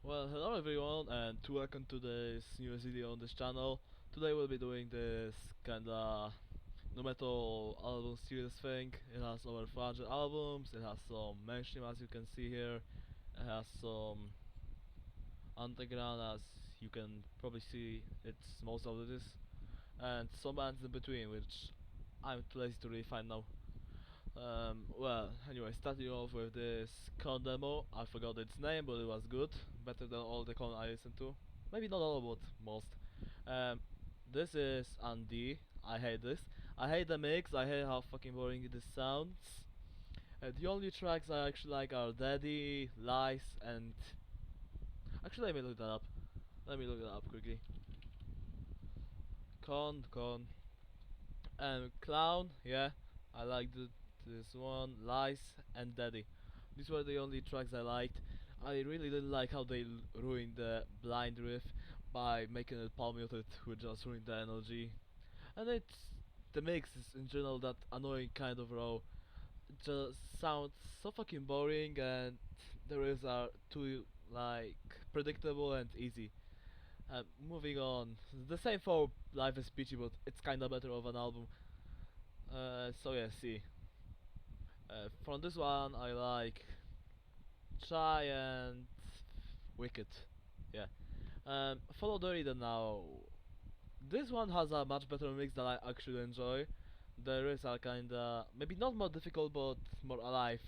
Well, hello everyone and welcome to this new video on this channel. Today we'll be doing this kinda no metal album series thing. It has over 400 albums, it has some mainstream as you can see here, it has some underground as you can probably see it's most of it is, and some bands in between which I'm too lazy to really find now. Well, anyway, starting off with this con demo. I forgot its name, but it was good. Better than all the con I listened to. Maybe not all, but most. Um, this is Andy. I hate this. I hate the mix. I hate how fucking boring this sounds. The only tracks I actually like are Daddy, Lies, and... Actually, let me look that up. Let me look that up quickly. Con. Clown, yeah. I liked this one, Lies and Daddy. These were the only tracks I liked. I really didn't like how they ruined the blind riff by making it palm muted, which just ruined the energy. And it's the mix is in general that annoying kind of raw. It just sounds so fucking boring, and the riffs are too like predictable and easy. Moving on, the same for Life is Peachy, but it's kinda better of an album. So yeah, see. From this one, I like Try and Wicked. Yeah. Follow the Reader now. This one has a much better mix that I actually enjoy. The riffs are kinda maybe not more difficult, but more alive.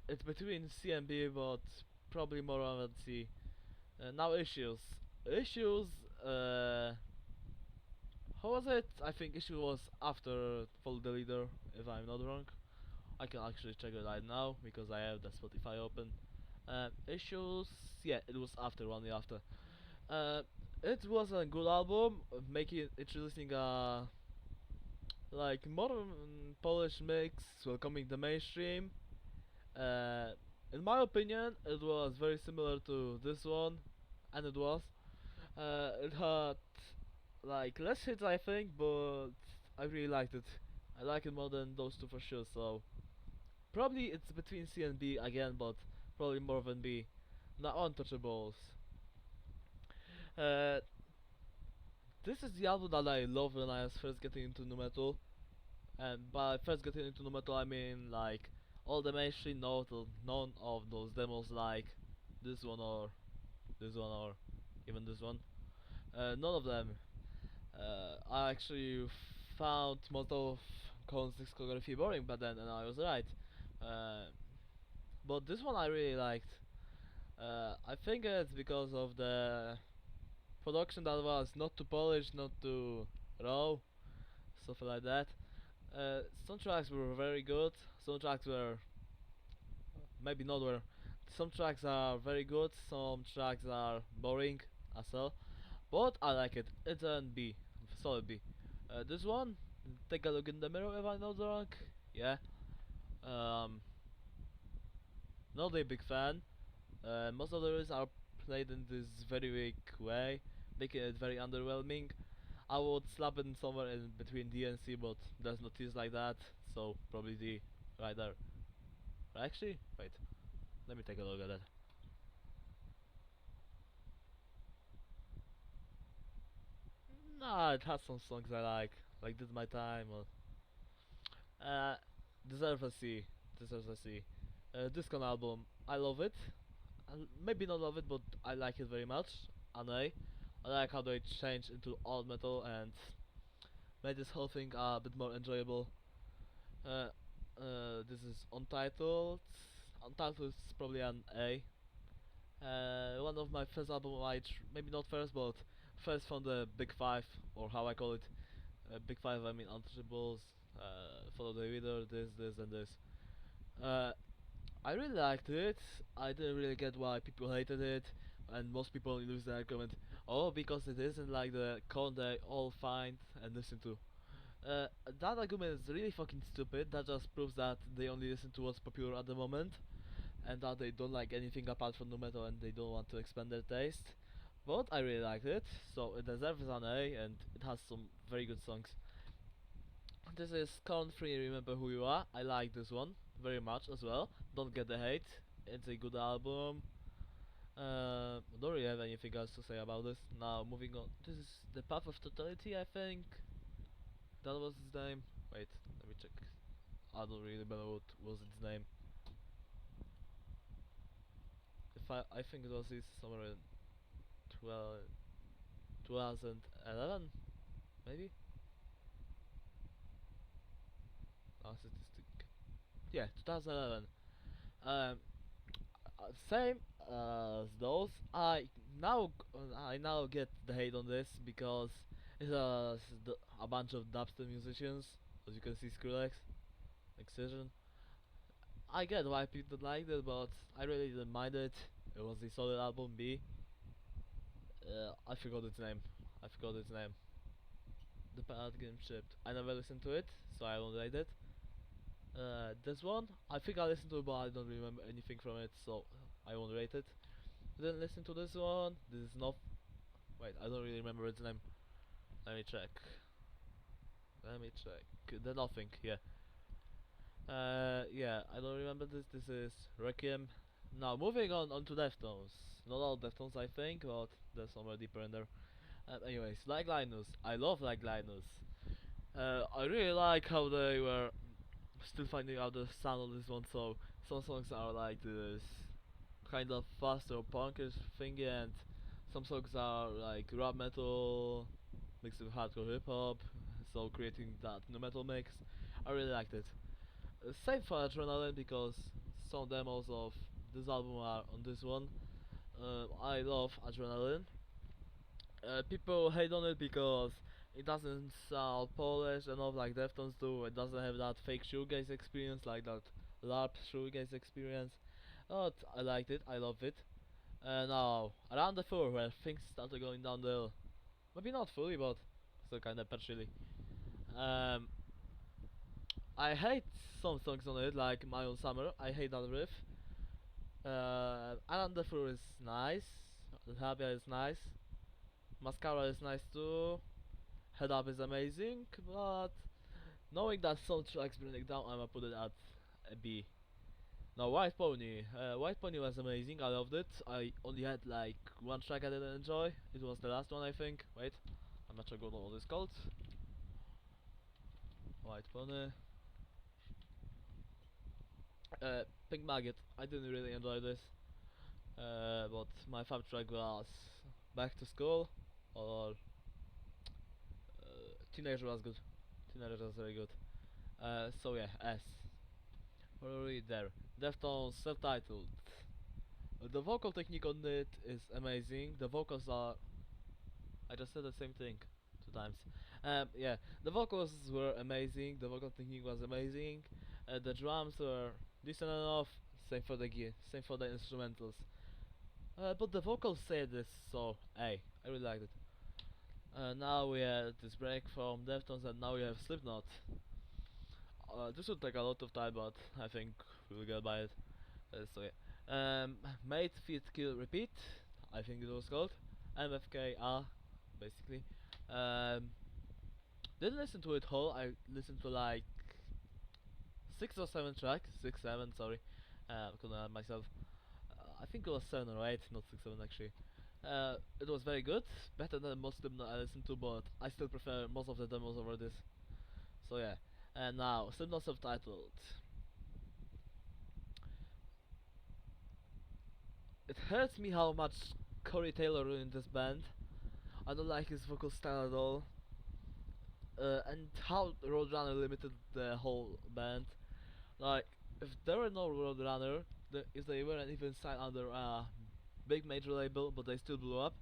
It's between C and B, but probably more on C. Now issues. Issues. How was it? I think issue was after Follow the Leader, if I'm not wrong. I can actually check it right now because I have the Spotify open. Issues, yeah, it was after, only after. Uh, it was a good album, making introducing a like modern Polish mix, welcoming the mainstream. Uh, in my opinion, it was very similar to this one, and it was. It had like less hits, I think, but I really liked it. I like it more than those two for sure. So probably it's between C and B again, but probably more than B. Now Untouchables. Uh, this is the album that I love when I was first getting into nu metal. And by first getting into nu metal, I mean like all the mainstream, none of those demos like this one or this one or even this one. None of them. I actually found most of Cone's discography boring, but then and I was right. Uh, but this one I really liked. I think it's because of the production that was not too polished, not too raw, stuff like that. Some tracks were very good, some tracks were maybe not were. Some tracks are very good, some tracks are boring as well. But I like it. It's an B, solid B. This one, take a look in the mirror if I'm not wrong. Yeah. Um, Not a big fan. Most of the lyrics are played in this very weak way, making it very underwhelming. I would slap it somewhere in between D and C, but there's no T's like that, so probably D right there. Actually, wait, let me take a look at that. Nah, it has some songs I like This My Time, or uh, Deserve a C, Deserves a C. Discon album, I love it. Maybe not love it, but I like it very much. And I like how they changed into old metal and made this whole thing a bit more enjoyable. Uh, this is Untitled. Untitled is probably an A. One of my first album, maybe not first, but first from the Big Five, or how I call it. Big Five, I mean Untouchables, Follow the Reader, this, and this. Uh, I really liked it. I didn't really get why people hated it, and most people use the argument, oh, because it isn't like the con they all find and listen to. That argument is really fucking stupid. That just proves that they only listen to what's popular at the moment, and that they don't like anything apart from nu metal and they don't want to expand their taste. But I really liked it, so it deserves an A, and it has some very good songs. This is Count Free, Remember Who You Are. I like this one very much as well. Don't get the hate. It's a good album. Don't really have anything else to say about this. Now moving on. This is the Path of Totality, I think. That was his name. Wait, let me check. I don't really remember what was its name. If I think it was this somewhere in 12, 2011, maybe. Statistic. Yeah, 2011. Um, Same as those. I now get the hate on this because it has a bunch of dubstep musicians, as you can see, Skrillex, Excision. I get why people liked it, but I really didn't mind it. It was a solid album. B. I forgot its name. I forgot its name. The Paradigm Shift. I never listened to it, so I won't rate it. This one, I think I listened to it, but I don't remember anything from it, so I won't rate it. Didn't listen to this one. This is not. Wait, I don't really remember its name. Let me check. Let me check. The Nothing. Yeah. Yeah. I don't remember this. This is Requiem. Now moving on onto Deftones. Not all Deftones, I think, but there's somewhere deeper in there. Anyways, like Linus. I love like Linus. I really like how they were still finding out the sound of this one. So some songs are like this kind of faster punkish thingy, and some songs are like rap metal mixed with hardcore hip hop, so creating that new metal mix. I really liked it. Same for Adrenaline because some demos of this album are on this one. I love Adrenaline. People hate on it because it doesn't sound polished enough like Deftones do. It doesn't have that fake shoegaze experience like that LARP shoegaze experience. But I liked it. I loved it. Now, around the floor where things started going downhill. Maybe not fully, but still kinda partially. Um, I hate some songs on it, like My Own Summer. I hate that riff. Around the floor is nice. Habia is nice. Mascara is nice too. Head Up is amazing, but knowing that some tracks bring it down, I'ma put it at a B. Now White Pony. White Pony was amazing. I loved it. I only had like one track I didn't enjoy. It was the last one, I think. Wait, I'm not sure what it's called. White Pony. Pink Maggot. I didn't really enjoy this. But my favorite track was Back to School or Teenager was good. Teenager was very good. So yeah, S. What are we there? Deftones self-titled. The vocal technique on it is amazing. The vocals are. I just said the same thing 2 times. Yeah, the vocals were amazing. The vocal technique was amazing. The drums were decent enough. Same for the gear. Same for the instrumentals. But the vocals say this, so hey, I really liked it. Now we had this break from Deftones, and now we have Slipknot. This will take a lot of time, but I think we'll get by it. So yeah. Mate, Feed, Kill, Repeat. I think it was called MFKA, basically. Um, didn't listen to it whole. I listened to like 6 or 7 tracks. 6, 7, sorry. Couldn't add myself. I think it was 7 or 8, not 6, 7 actually. It was very good, better than most of them I listened to, but I still prefer most of the demos over this. So yeah. And now, Slipknot subtitled. It hurts me how much Corey Taylor ruined this band. I don't like his vocal style at all. And how Roadrunner limited the whole band. Like, if there were no Roadrunner, if they weren't even signed under a big major label, but they still blew up,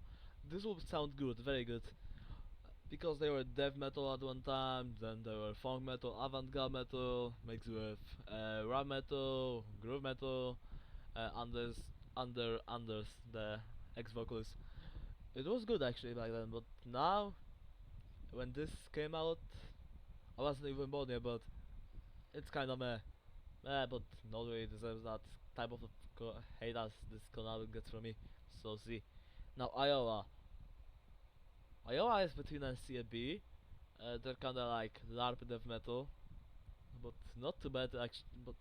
this would sound good, very good. Because they were death metal at one time, then they were funk metal, avant-garde metal, mixed with rap metal, groove metal, Anders, the ex-vocalist. It was good actually back then, but now, when this came out, I wasn't even born yet, but it's kinda meh. Meh, but nobody deserves that type of hate as this Konami gets from me. So see. Now Iowa. Iowa is between a C and B. They're kinda like LARP death metal, but not too bad actually. But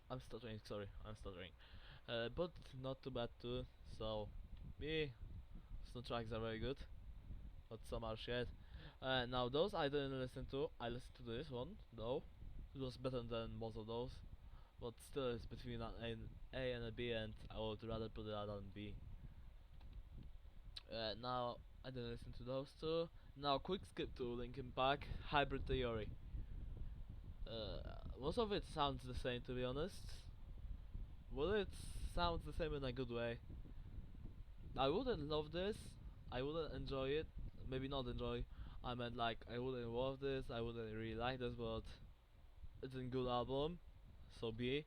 I'm stuttering. Sorry, I'm stuttering. But not too bad too. So, B, some tracks are very good, but some are shit. Now those I didn't listen to. I listened to this one though. It was better than most of those, but still it's between an A and a B, and I would rather put it out on B. Now I didn't listen to those two. Now quick skip to Linkin Park, Hybrid Theory. Most of it sounds the same, to be honest. Well, it sounds the same in a good way. I wouldn't love this. I wouldn't enjoy it. Maybe not enjoy. I meant like I wouldn't love this. I wouldn't really like this, but it's a good album. So B.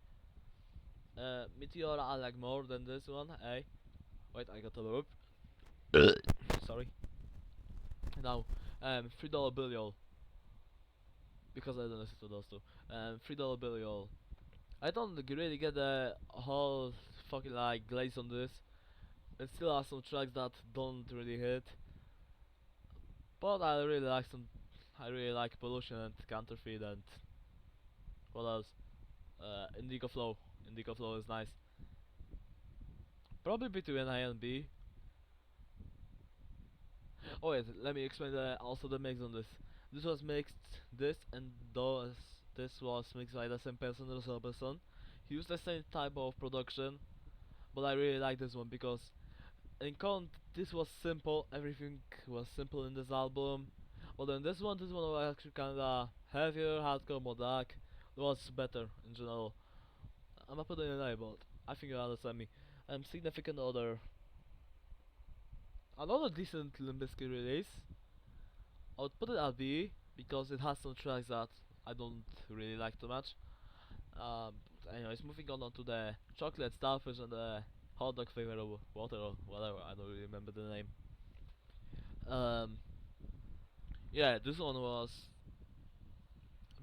Meteor I like more than this one. A. Wait, I got a burp. Sorry. Now, $3 Bill, because I don't listen to those two. $3 Bill. I don't really get the whole fucking like glaze on this. It still has some tracks that don't really hit, but I really like some. I really like Pollution and Counterfeit and what else? Indigo Flow. Indigo Flow is nice. Probably between A and B. Oh wait, let me explain also the mix on this. This was mixed. This and those. This was mixed by the same person, Russell Person. He used the same type of production, but I really like this one because in Con this was simple. Everything was simple in this album. But then this one was actually kinda heavier, hardcore, more dark. It was better in general. I'm not putting it in A, but I think you understand me. Significant other. Another decent Limp Bizkit release. I would put it at B because it has some tracks that I don't really like too much. Anyways, moving on to the chocolate starfish and the hot dog flavor of water or whatever. I don't really remember the name. Um, yeah, this one was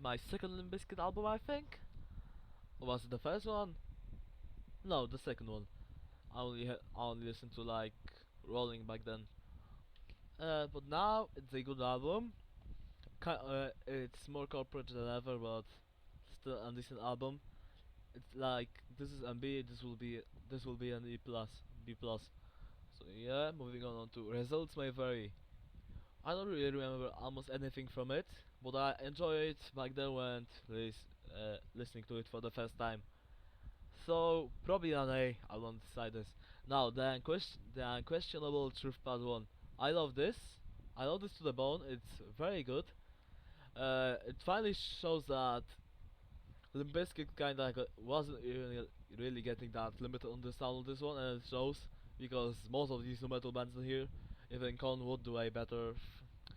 my second Limp Bizkit album, I think. Or was it the first one? No, the second one. I only listened to like Rolling back then. But now it's a good album. It's more corporate than ever, but still a decent album. It's like this is an B, this will be an E plus, B plus. So yeah, moving on to results may vary. I don't really remember almost anything from it, but I enjoyed it back then when listening to it for the first time. So probably an A. I won't decide this. Now the unquestionable truth part one. I love this. I love this to the bone. It's very good. It finally shows that Limp Bizkit kinda wasn't even really getting that limited on the sound of this one, and it shows because most of these nu metal bands in here, even Con would do a better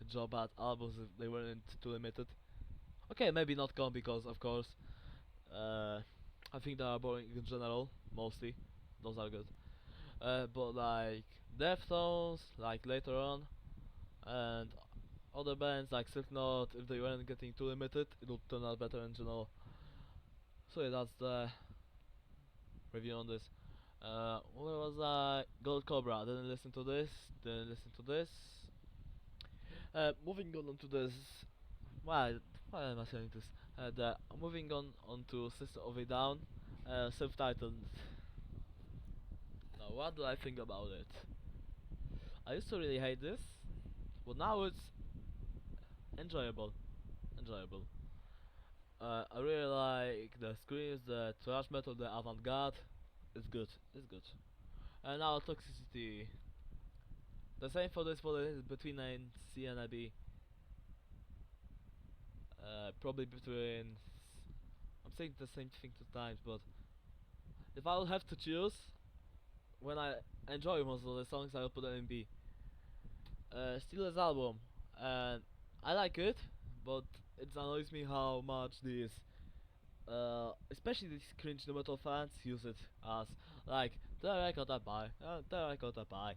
job at albums if they weren't too limited. Okay, maybe not Con because of course, uh, I think they are boring in general, mostly. Those are good. But like Deftones, like later on, and other bands like Slipknot, if they weren't getting too limited, it would turn out better in general. So yeah, that's the review on this. Where was I? Gold Cobra. Didn't listen to this. Didn't listen to this. Moving on to this. Why am I saying this? Moving on to System of a Down. Self-titled. Now, what do I think about it? I used to really hate this, but now it's enjoyable. Enjoyable. I really like the screams, the thrash metal, the avant-garde. It's good. It's good. And now Toxicity. The same for this, for the between a C and a B. Probably between. I'm saying the same thing two times, but if I will have to choose, when I enjoy most of the songs, I will put it in B. Steelers album, and I like it, but it annoys me how much these, especially these cringe nu metal fans use it as like the record I buy, the record I buy.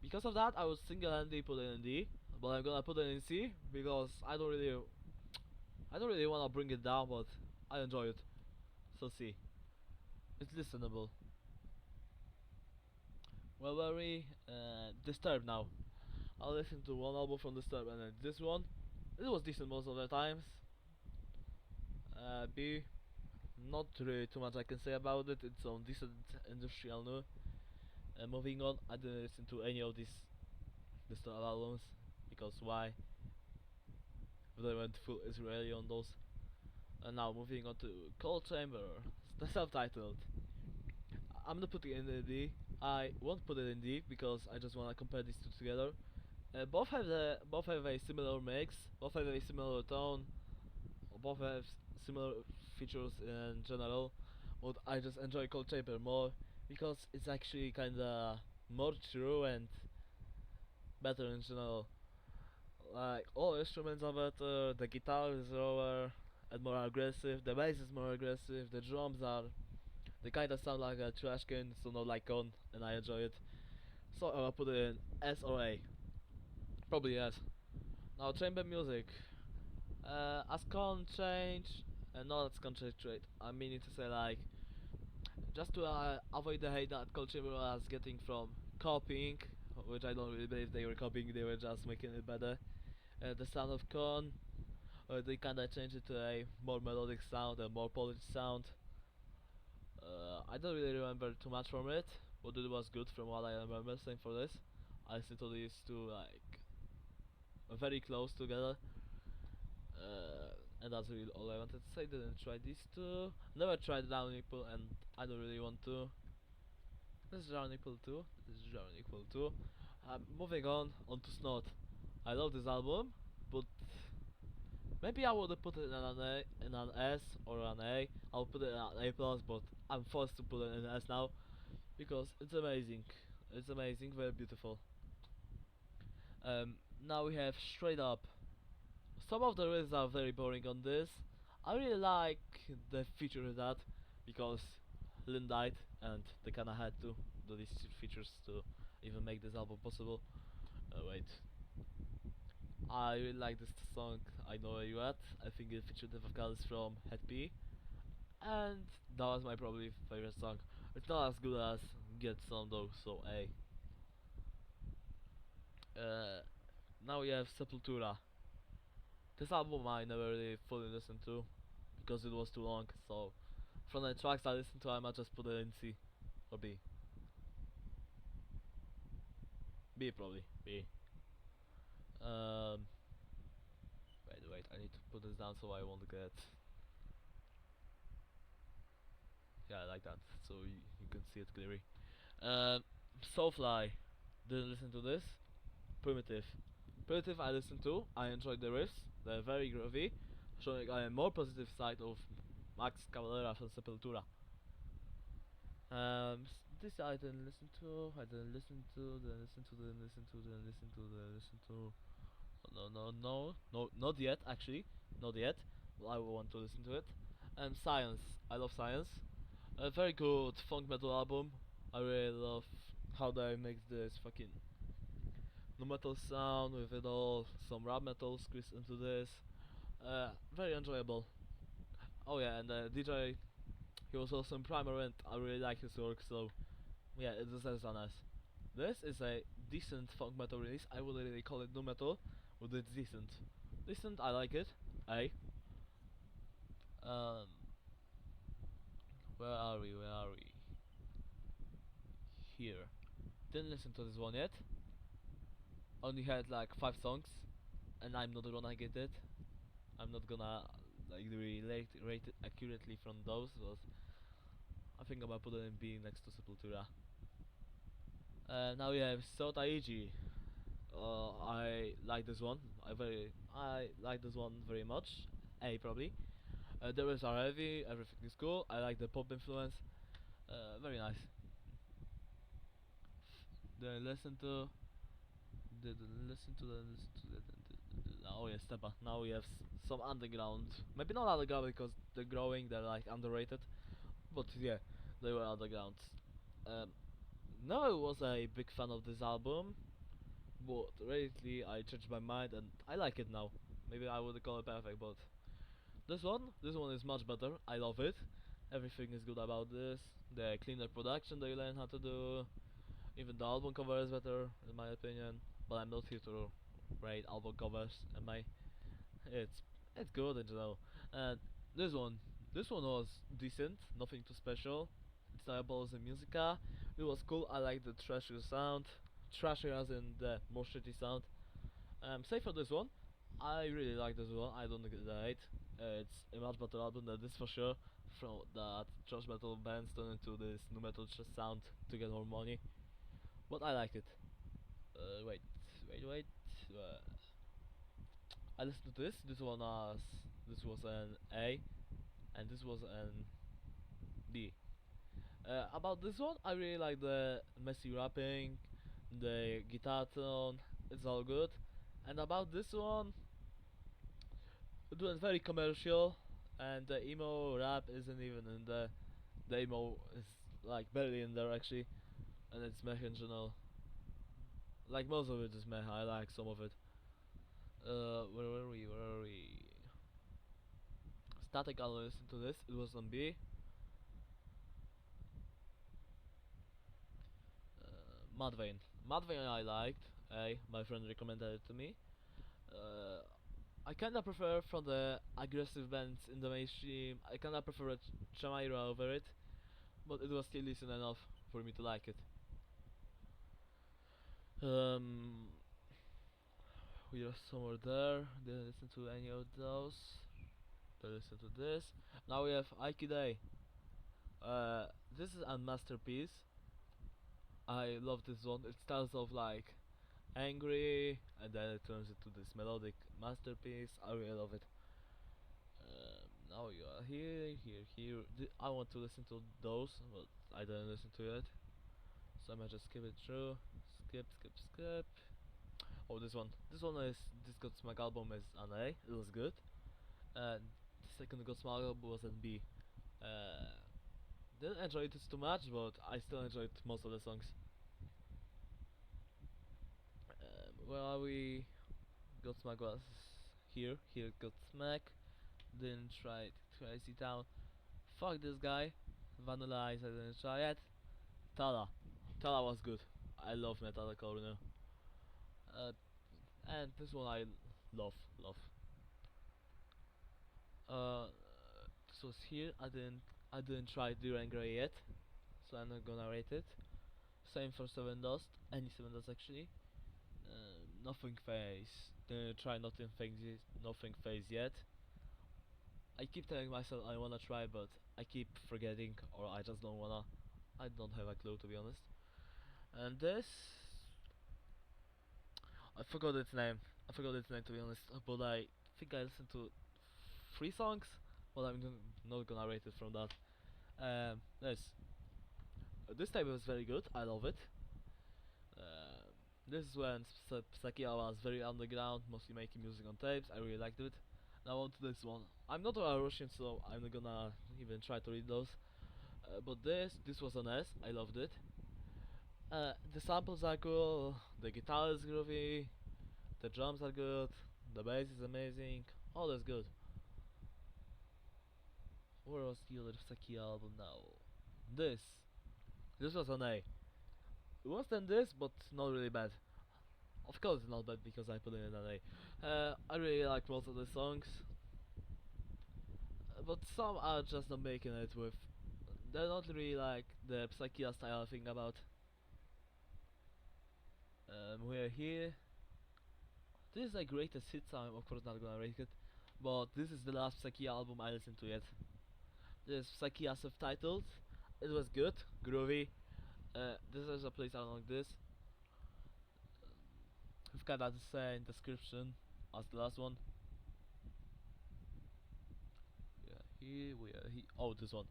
Because of that, I would single-handedly put it in D, but I'm gonna put it in C because I don't really wanna bring it down, but I enjoy it. So C, it's listenable. Well, very Disturbed now. I listened to one album from Disturbed and then this one. It was decent most of the times. B, not really too much I can say about it. It's on decent industrial nu. Moving on, I didn't listen to any of these two albums because why? They went full Israeli on those. And now moving on to Cold Chamber, the self-titled. I'm gonna put it in the D. I won't put it in D because I just wanna compare these two together. Both have a similar mix, both have a similar tone, both have similar features in general. But I just enjoy Cold Chamber more because it's actually kinda more true and better in general. Like all instruments are better, the guitar is lower and more aggressive, the bass is more aggressive, the drums are they kinda sound like a trash can, so not like con, and I enjoy it. So I'll put it in S or A. Probably S. Now chamber music. As con change, not as concentrate. I meaning to say like just to avoid the hate that Cold Chamber was getting from copying, which I don't really believe they were copying, they were just making it better. The sound of con, they kinda changed it to a more melodic sound, a more polished sound. I don't really remember too much from it, but it was good from what I remember. Same for this. I listened to these two like very close together, and that's really all I wanted to say. Didn't try these two. Never tried Down Nipple, and I don't really want to. This is Down Nipple too. This is Down Nipple too. Moving on to Snot. I love this album, but maybe I would have put it in an A, in an S or an A. I'll put it in an A plus, but I'm forced to put it in an S now because it's amazing. It's amazing, very beautiful. Um, Now we have Straight Up. Some of the riffs are very boring on this. I really like the feature of that because Lynn died and they kinda had to do these features to even make this album possible. Wait. I really like this song, I Know Where You At. I think it featured the vocals from Head P. And that was my probably favorite song. It's not as good as Get Some though, so A. Now we have Sepultura. This album I never really fully listened to because it was too long, so from the tracks I listened to I might just put it in C or B. B probably. B. Um wait, I need to put this down so I won't get yeah, like that, so you can see it clearly. Um Soulfly. Didn't listen to this. Primitive. Primitive I listened to. I enjoyed the riffs. They're very groovy, showing a more positive side of Max Cavalera from Sepultura. This I didn't listen to. I didn't listen to. Didn't listen to. Didn't listen to. Didn't listen to. Didn't listen to. No, not yet. Actually, not yet. Well, I want to listen to it. Science. I love Science. A very good funk metal album. I really love how they make this fucking no metal sound with it all. Some rap metal squeezed into this. Very enjoyable. Oh yeah, and the DJ, he was also in Primer and I really like his work, so yeah, it deserves an S. This is a decent funk metal release. I would really call it nu metal, but it's decent. Decent, I like it. A. Um, where are we? Where are we? Here. Didn't listen to this one yet. Only had like 5 songs, and I'm not gonna get it. I'm not gonna like rate it accurately from those, but I think I'm gonna put it in B next to Sepultura. Now we have Sotaiji. I like this one. I like this one very much. A probably. The rest are heavy. Everything is cool. I like the pop influence. Very nice. Then listen to. Didn't listen to. Then listen to. Oh yeah, Stepa. Now we have some underground. Maybe not underground because they're growing. They're like underrated. But yeah, they were underground. Um, Never was a big fan of this album, but lately I changed my mind and I like it now. Maybe I would call it perfect, but this one is much better. I love it. Everything is good about this. The cleaner production they learn how to do. Even the album cover is better, in my opinion. But I'm not here to rate album covers. Am I? It's it's good in general. And this one, this one was decent. Nothing too special. It's not about the musica. It was cool. I like the trashier sound, trashier as in the more shitty sound. Save for this one. I really like this one. I don't get it. It's a much better album than this for sure. From that thrash metal bands turn into this nu metal sound to get more money. But I like it. Wait, wait. Uh, I listened to this. This was an A, and this was an B. About this one, I really like the messy rapping, the guitar tone. It's all good. And about this one, it was very commercial, and the emo rap isn't even in the. The emo is like barely in there actually, and it's meh in general. Like most of it is meh. I like some of it. Where were we? Where are we? Static. I'll listen to this. It was on B. Mudvayne. Mudvayne I liked. My friend recommended it to me. Uh, I kinda prefer from the aggressive bands in the mainstream. I kinda prefer Chamaira over it, but it was still decent enough for me to like it. Um, we are somewhere there. Didn't listen to any of those. Don't listen to this. Now we have Aikidai. This is a masterpiece. I love this one. It starts off like angry, and then it turns into this melodic masterpiece. I really love it. Now you are here. I want to listen to those, but I didn't listen to it, so I might just skip it through. Skip. Oh, this one. This Godsmack album is an A. It was good. And the second Godsmack album was an B. Uh, didn't enjoy it too much, but I still enjoyed most of the songs. Where are we? Godsmack was here. Here Godsmack. Didn't try it. Crazy Town. Fuck this guy. Vanilla Ice. I didn't try it. Tala. Tala was good. I love metalcore, you know. Uh, and this one I love. Uh, this was here. I didn't try Duran Grey yet, so I'm not gonna rate it. Same for Seven Dust. Any Seven Dust actually. Nothing phase. Didn't try nothing phase yet. I keep telling myself I wanna try, but I keep forgetting, or I just don't wanna. I don't have a clue to be honest. And this, I forgot its name. I forgot its name to be honest, but I think I listened to 3 songs, but I'm not gonna rate it from that. Yes, this tape was very good. I love it. Um, this is when Sakia was very underground, mostly making music on tapes. I really liked it. Now on to this one. I'm not a Russian, so I'm not gonna even try to read those. But this was an S. I loved it. The samples are cool. The guitar is groovy. The drums are good. The bass is amazing. All is good. Where was the other Saki album now? This. This was an A. Worse than this, but not really bad. Of course it's not bad because I put it in an A. I really like most of the songs, but some are just not making it with. They're not really like the Psychia style I think about. We're here. This is the greatest hit, so I'm of course not gonna rate it. But this is the last Psychia album I listened to yet. This is Psychia subtitled. It was good, groovy. This is a place along this. We've got that the same description as the last one. We are here. Oh, this one.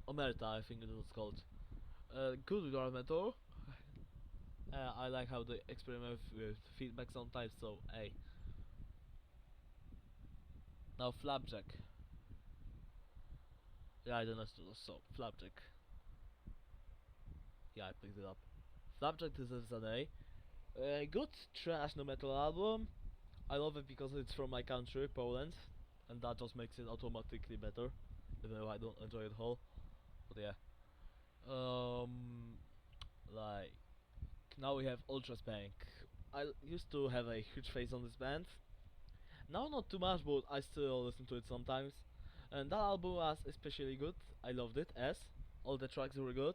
Omerta, I think it was called. Good environmental. I like how they experiment with feedback sometimes, so hey. Now Flapjack. Yeah, I don't know, so Flapjack. Yeah, I picked it up. Flapjack deserves an A. Good trash no metal album. I love it because it's from my country, Poland, and that just makes it automatically better, even though I don't enjoy it whole. But yeah. Like now we have Ultraspank. I used to have a huge face on this band. Now not too much, but I still listen to it sometimes. And that album was especially good. I loved it. As all the tracks were good.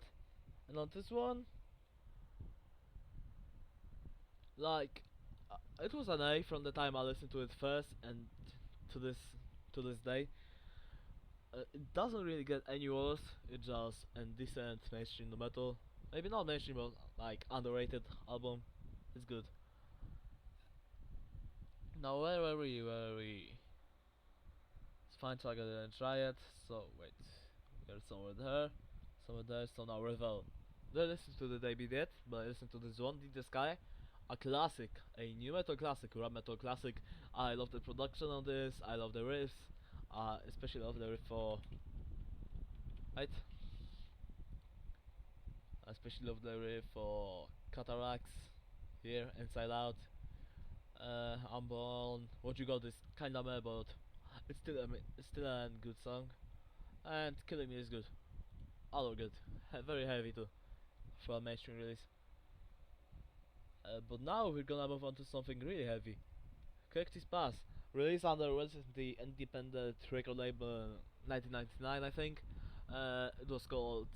And on this one, like, it was an A from the time I listened to it first and to this to this day. It doesn't really get any worse. It's just a decent mainstream nu metal. Maybe not mainstream, but like underrated album. It's good. Now where were we? Where were we? It's fine, so I didn't try it. So wait, there's somewhere there, somewhere there. So now Revel. Don't listen to the debut yet, but I listen to this one, Did the Sky, a classic, a new metal classic, rap metal classic. I love the production on this. I love the riffs. Especially love the riff for right. I especially love the riff for Cataracts. Here, Inside Out. Unborn. What you got is kinda meh, but it's still a good song. And Killing Me is good. All are good. Very heavy too for a mainstream release. But now we're gonna move on to something really heavy. Correctis Pass, released under the independent record label 1999, I think. It was called.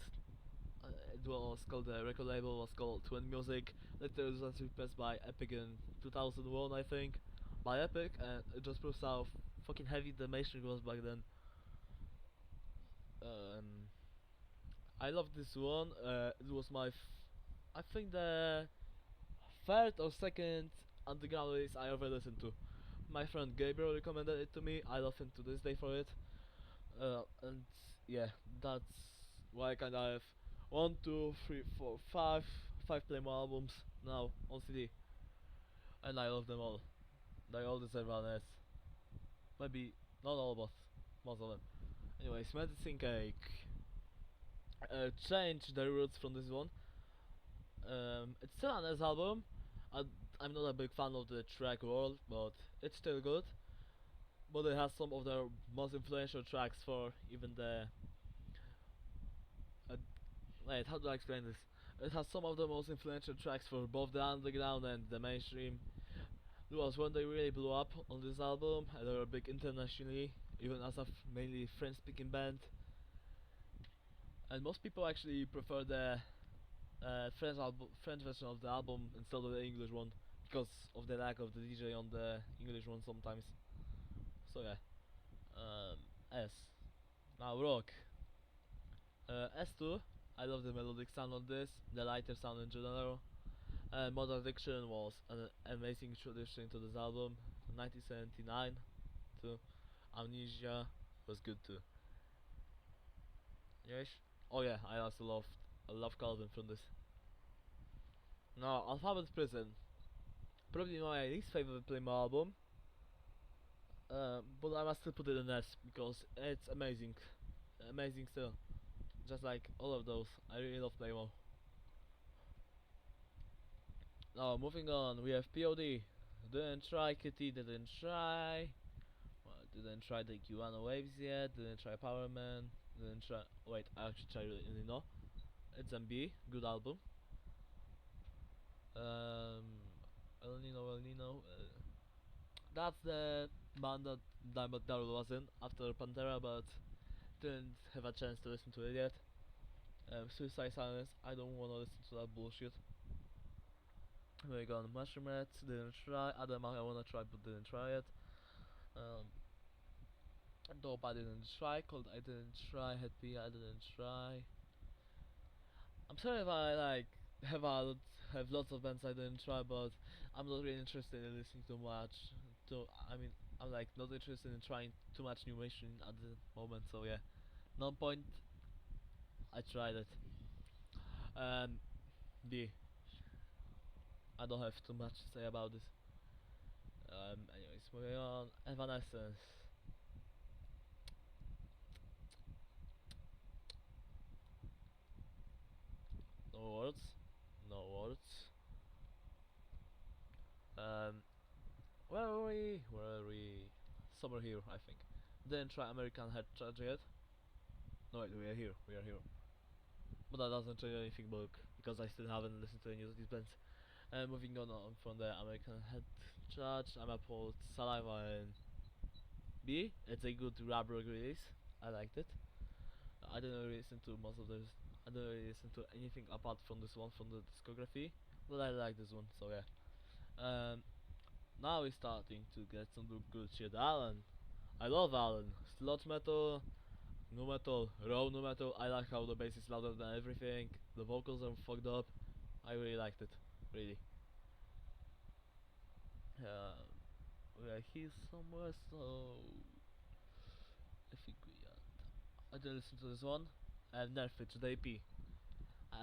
The record label was called Twin Music. Later it was replaced by Epic in 2001, I think, by Epic, and it just proves how fucking heavy the mainstream was back then. Um, I love this one. It was I think the third or second underground release I ever listened to. My friend Gabriel recommended it to me. I love him to this day for it. And yeah, that's why I kind of have one, two, three, four, five Playmo albums now on CD, and I love them all. They all deserve an S. Maybe not all, but most of them. Anyways, Medicine Cake changed the roots from this one. It's still an S album. I, I'm not a big fan of the track world, but it's still good. But it has some of their most influential tracks for even the. Uh, Wait, how do I explain this? It has some of the most influential tracks for both the underground and the mainstream. It was when they really blew up on this album, and they were big internationally, even as a mainly French-speaking band. And most people actually prefer the French version of the album instead of the English one because of the lack of the DJ on the English one sometimes. So yeah, S. Now rock. S2. I love the melodic sound on this, the lighter sound in general. Modern Addiction was an amazing tradition to this album. 1979 to Amnesia was good too. Yes. Oh yeah, I love Calvin from this. Now Alphabet Prison, probably my least favorite Playmo album. But I must still put it in S because it's amazing, amazing still. Just like all of those, I really love Playmo. Now moving on, we have POD. Didn't try Kitty, didn't try. Well, didn't try the Kiwana Waves yet. Didn't try Power Man. Didn't try. Wait, I actually tried it. No, it's MB. Good album. Um, El Nino, El Nino. That's the band that Diamond Darrell was in after Pantera, but didn't have a chance to listen to it yet. Suicide Silence. I don't wanna listen to that bullshit. We got Mushroom Rats. Didn't try. Adam, I wanna try, but didn't try it. Um, Dope, I didn't try. Cold, I didn't try. Happy, I didn't try. I'm sorry if I like have a lot, have lots of bands I didn't try, but I'm not really interested in listening too much. To I mean, I'm like not interested in trying too much new machine at the moment. So yeah, no point. I tried it. Um, B. I don't have too much to say about this. Anyways, moving on. Evanescence. No words. No words. Um, where are we? Where are we? Somewhere here, I think. Didn't try American Head Charge yet. No, wait, we are here. We are here. But that doesn't change anything, because I still haven't listened to any of these bands. Moving on from the American Head Charge, I'm up for Saliva and B. It's a good rap rock release. I liked it. I didn't really listen to most of those. I don't really listen to anything apart from this one from the discography, but I like this one, so yeah. Um, Now we're starting to get some good shit. Alan, I love Alan. Sludge metal, nu metal, raw nu metal. I like how the bass is louder than everything. The vocals are fucked up. I really liked it, really. Uh, we are here somewhere, so I think we are. I did listen to this one. And Nerfed, the EP.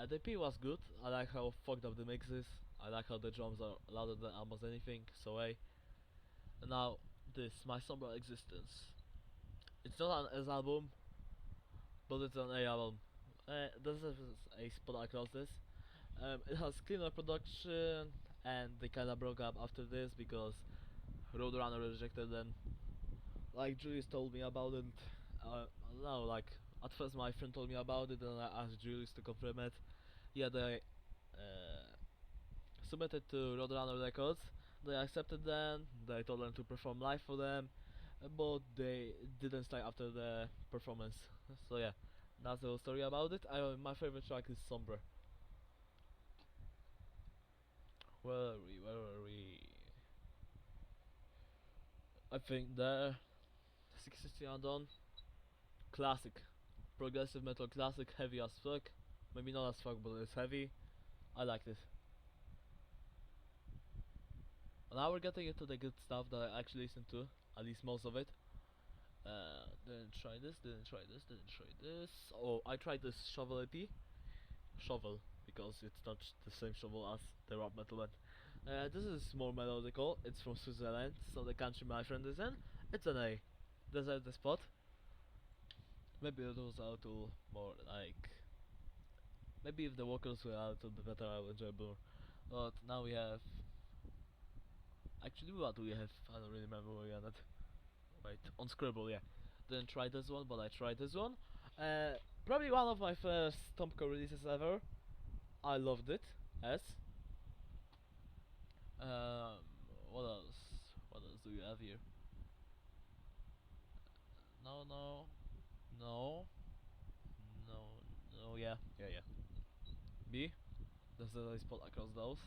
The EP was good. I like how fucked up the mix is. I like how the drums are louder than almost anything. So hey, now this my somber existence. It's not an S album, but it's an A album. This is a spot across this. It has cleaner production, and they kinda broke up after this because Roadrunner rejected them. Like Julius told me about it. No, like at first my friend told me about it, and I asked Julius to confirm it. Yeah, they submitted to Roadrunner Records. They accepted them. They told them to perform live for them, but they didn't stay after the performance. So yeah, that's the whole story about it. My favorite track is Sombre. Where are we? Where are we? I think the 660 Undone. Classic. Progressive metal classic, heavy as fuck. Maybe not as fuck, but it's heavy. I like this. Now we're getting into the good stuff that I actually listen to, at least most of it. Didn't try this, didn't try this, didn't try this. Oh, I tried this Shovel EP. Shovel, because it's not the same shovel as the rap metal band. This is more melodical, it's from Switzerland, so the country my friend is in, it's an A. Deserve the spot. Maybe it was a little more like. Maybe if the vocals were a little bit better, I would enjoy more. But now we have. Actually, what do we have? I don't really remember where we are at. Wait, on Scribble, yeah. Didn't try this one, but I tried this one. Probably one of my first Tomco releases ever. I loved it. Yes. Um, what else? What else do we have here? No, no, no, no, no. Yeah, yeah, yeah. B. There's a spot across those.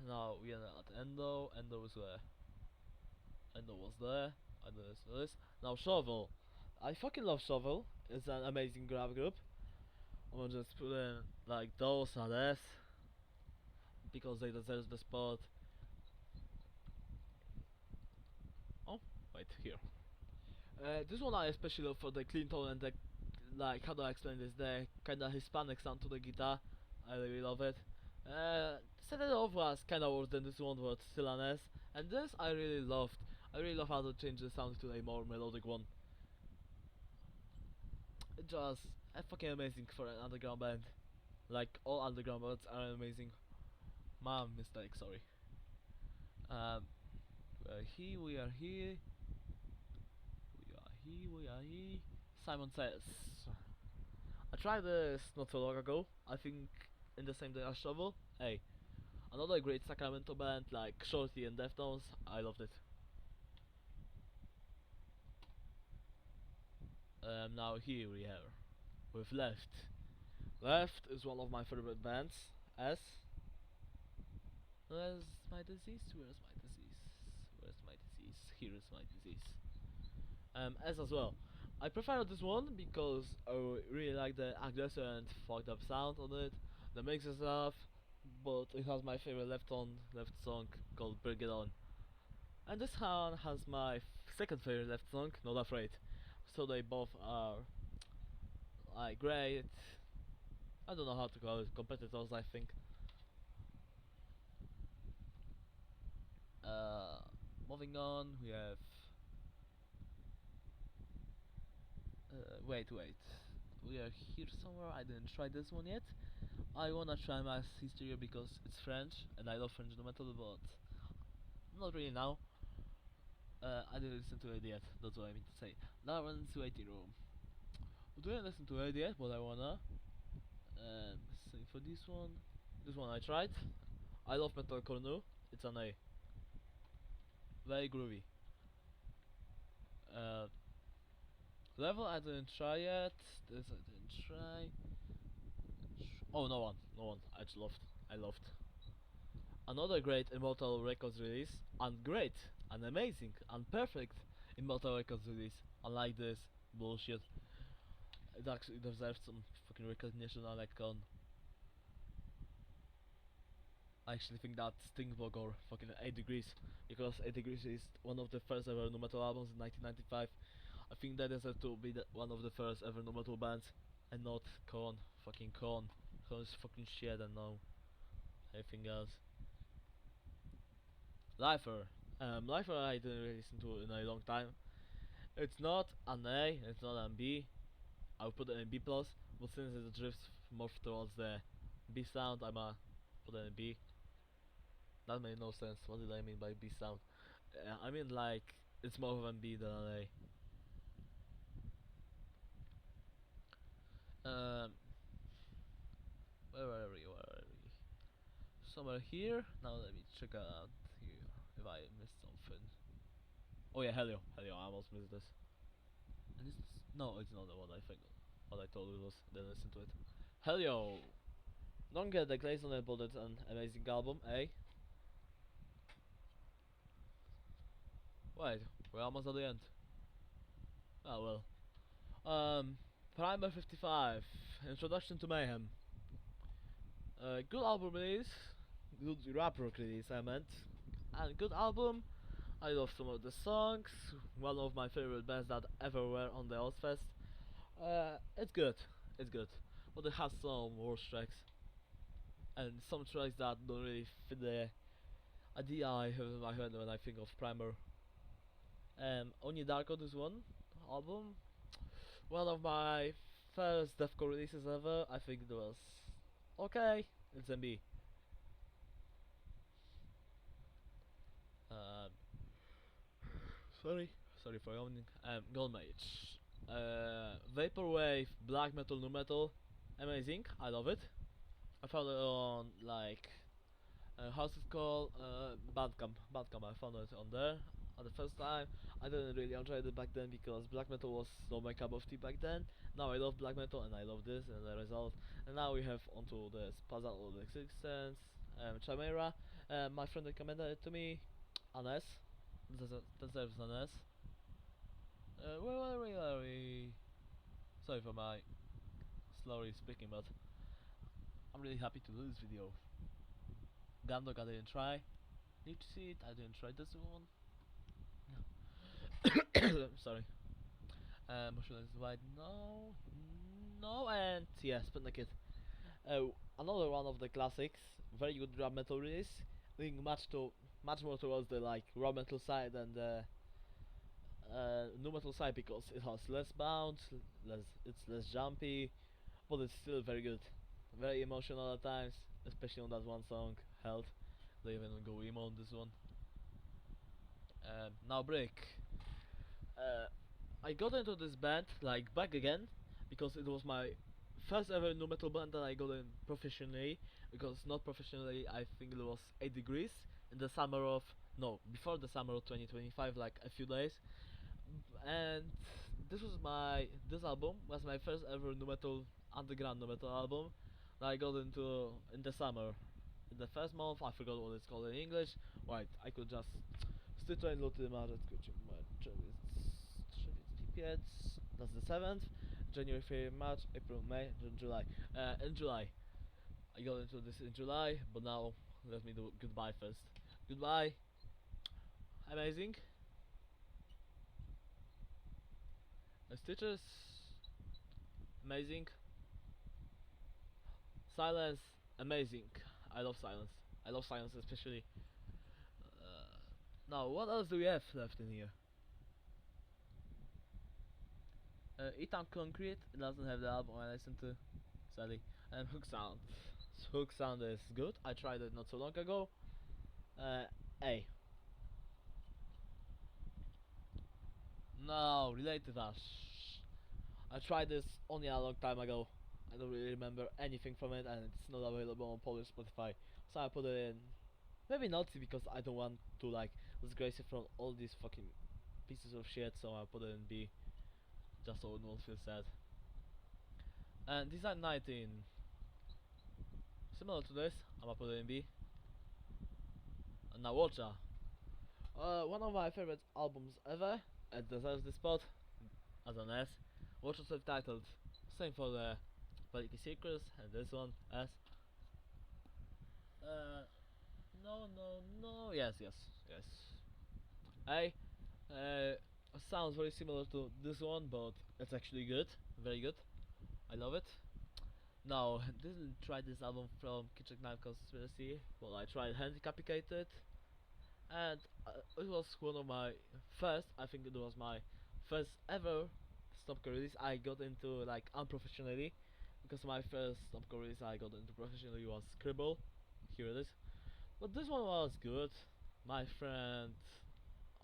Now we are at Endo. Endo is where? Endo was there. Endo is this. Now Shovel. I fucking love Shovel. It's an amazing grab group. I'm gonna just put in like those and this because they deserve the spot. Oh, wait here. This one I especially love for the clean tone and the like. How do I explain this? The kind of Hispanic sound to the guitar. I really love it. Set it off was kind of worse than this one, but still an S. And this I really loved. I really love how to change the sound to a more melodic one. It just fucking amazing for an underground band. Like all underground bands are amazing. My mistake, sorry. Um, we are here, we are here, we are here, we are here. Simon Says. I tried this not so long ago. I think in the same day as Shovel. Hey, another great Sacramento band like Shorty and Deftones. I loved it. Now here we are with Left. Left is one of my favorite bands. As where's my disease? Where's my disease? Where's my disease? Here is my disease. As well. I prefer this one because I really like the aggressive and fucked up sound on it. The mix is rough, but it has my favorite left song called Bring It On. And this one has my second favorite left song, Not Afraid. So they both are like great. I don't know how to call it, competitors I think. Uh, Moving on, we have. Wait. We are here somewhere. I didn't try this one yet. I wanna try Mass Hysteria because it's French and I love French no metal, but not really now. I didn't listen to it yet. That's what I mean to say. Now I run into Waiting Room. I didn't listen to it yet, but I wanna. Same for this one. This one I tried. I love metalcore new. It's an A. Very groovy. Uh, Level I didn't try yet. This I didn't try. Oh, no one, no one. I just loved. I loved. Another great Immortal Records release, and great, and amazing, and perfect Immortal Records release. Unlike this bullshit, it actually deserves some fucking recognition. I like con. I actually think that Stingbog or fucking 8 Degrees, because 8 Degrees is one of the first ever nu metal albums in 1995. I think that deserves to be one of the first ever nu metal bands, and not Con. Fucking Con. Con is fucking shit and no anything else. Lifer. Lifer I didn't really listen to in a long time. It's not an A, it's not an B. I would put it in B plus, but since it drifts more towards the B sound, I'ma put it in B. That made no sense. What did I mean by B sound? I mean like it's more of an B than an A. Where are we? Where are we? Somewhere here. Now let me check out here if I missed something. Oh yeah, Helio. Helio. I almost missed this. And it's no, it's not what I think. What I thought it was. Then listen to it. Helio. Don't get the glaze on it, but it's an amazing album, eh? Wait, we're almost at the end. Oh well. Primer 55. Introduction to Mayhem. Good album release. Good rap rock release, I meant. And good album. I love some of the songs. One of my favorite bands that ever were on the Ozfest. It's good. It's good. But it has some worse tracks. And some tracks that don't really fit the idea I have in my head when I think of Primer. Only Darko is one album. One of my first deathcore releases ever. I think it was okay. It's MB. Um, sorry for yawning. Gold Mage. Vaporwave, black metal, nu metal, amazing. I love it. I found it on like how's it called? Bandcamp. Bandcamp. I found it on there. At the first time, I didn't really enjoy it back then because black metal was not my cup of tea back then. Now I love black metal and I love this and the result. And now we have onto the Spazal of the Existence, Chimera. My friend recommended it to me. Anes. Deserves an S. Where are we? Where are we? Sorry for my slowly speaking, but I'm really happy to do this video. Gandok I didn't try. Need to see it. I didn't try this one. Sorry. Motionless White, no, no, and yeah, Spin the Kid. Another one of the classics. Very good rap metal release. Leaning much more towards the like raw metal side than the nu metal side because it has less bounce, it's less jumpy, but it's still very good. Very emotional at times, especially on that one song, Health. They even go emo on this one. Now Break. Uh, I got into this band like back again because it was my first ever nu metal band that I got in professionally. Because not professionally, I think it was 8 Degrees in the summer of no before the summer of 2025, like a few days. And this album was my first ever nu metal underground nu metal album that I got into in the summer. In the first month, I forgot what it's called in English. Right, I could just styczeń, luty, marzec, kwiecień, czerwiec, lipiec. That's the 7th. January, February, March, April, May, June, July. In July, I got into this in July, but now let me do goodbye first. Goodbye. Amazing. Stitches. Amazing. Silence. Amazing. I love silence. I love silence especially. Now, what else do we have left in here? Eat Concrete. It doesn't have the album I listened to, sadly. And Hook Sound. Hook Sound is good. I tried it not so long ago. A. No, Related Ash. I tried this only a long time ago. I don't really remember anything from it, and it's not available on Polish Spotify. So I put it in. Maybe not because I don't want to like disgrace it from all these fucking pieces of shit. So I put it in B. just so it won't feel sad. And Design 19, similar to this, I'ma put it in B. And now Watcha, one of my favorite albums ever, it deserves this spot as an S. Watcha self-titled, same for the Political Secrets, and this one S. Uh, no, yes. A. Sounds very similar to this one, but it's actually good, very good. I love it. Now, didn't try this album from Kitchen Knife Conspiracy, but I tried Handicapicated, and it was one of my first, I think it was my first ever stopcore release I got into like unprofessionally, because my first stopcore release I got into professionally was Scribble, here it is. But this one was good. My friend,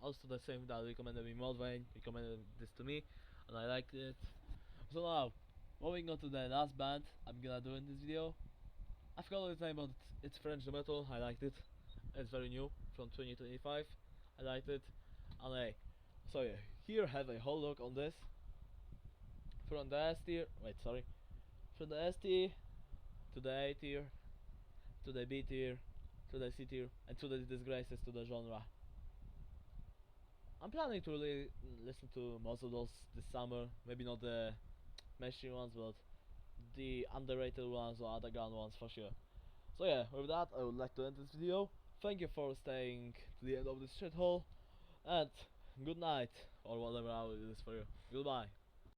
also the same that recommended me Modvane, recommended this to me, and I liked it. So now, moving on to the last band I'm gonna do in this video. I forgot its name, but it's French nu metal. I liked it. It's very new, from 2025. I liked it. And so yeah, here have a whole look on this. From the S tier, from the S tier to the A tier, to the B tier, to the C tier, and to the disgraces to the genre. I'm planning to really listen to most of those this summer. Maybe not the mainstream ones, but the underrated ones or underground ones for sure. So yeah, with that I would like to end this video. Thank you for staying to the end of this shithole, and good night, or whatever hour it is for you. Goodbye.